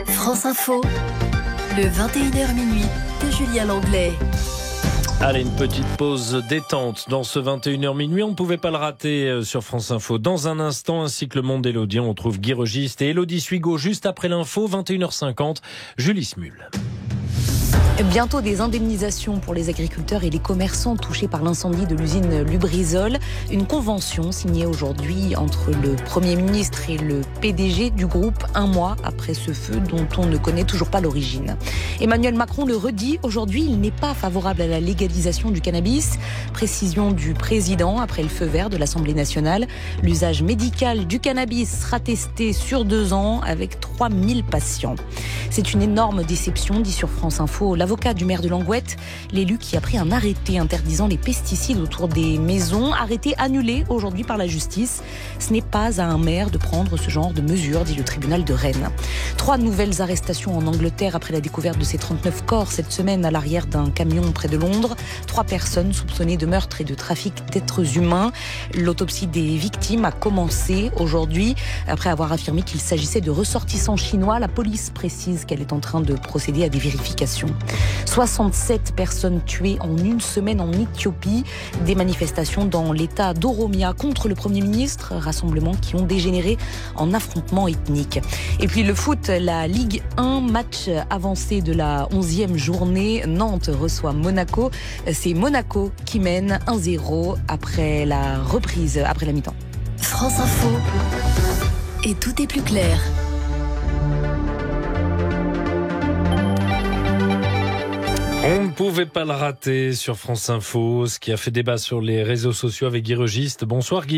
France Info, le 21h minuit de Julien Langlais. Allez, une petite pause détente dans ce 21h minuit. On ne pouvait pas le rater sur France Info. Dans un instant, ainsi que le monde d'Élodie, on retrouve Guy Registe et Élodie Suigo juste après l'info, 21h50, Julie Smul. Bientôt des indemnisations pour les agriculteurs et les commerçants touchés par l'incendie de l'usine Lubrizol. Une convention signée aujourd'hui entre le Premier ministre et le PDG du groupe, un mois après ce feu dont on ne connaît toujours pas l'origine. Emmanuel Macron le redit, aujourd'hui il n'est pas favorable à la légalisation du cannabis. Précision du président après le feu vert de l'Assemblée nationale. L'usage médical du cannabis sera testé sur 2 ans avec 3000 patients. C'est une énorme déception, dit sur France Info l'avocat du maire de Langouette, l'élu qui a pris un arrêté interdisant les pesticides autour des maisons, arrêté annulé aujourd'hui par la justice. Ce n'est pas à un maire de prendre ce genre de mesures, dit le tribunal de Rennes. 3 nouvelles arrestations en Angleterre après la découverte de ces 39 corps cette semaine à l'arrière d'un camion près de Londres. 3 personnes soupçonnées de meurtre et de trafic d'êtres humains. L'autopsie des victimes a commencé aujourd'hui. Après avoir affirmé qu'il s'agissait de ressortissants chinois, la police précise qu'elle est en train de procéder à des vérifications. 67 personnes tuées en une semaine en Éthiopie. Des manifestations dans l'état d'Oromia contre le Premier ministre, rassemblements qui ont dégénéré en affrontements ethniques. Et puis le foot, la Ligue 1, match avancé de la 11e journée. Nantes reçoit Monaco. C'est Monaco qui mène 1-0 après la reprise, après la mi-temps. France Info, et tout est plus clair. On ne pouvait pas le rater sur France Info, ce qui a fait débat sur les réseaux sociaux avec Guy Registe. Bonsoir Guy.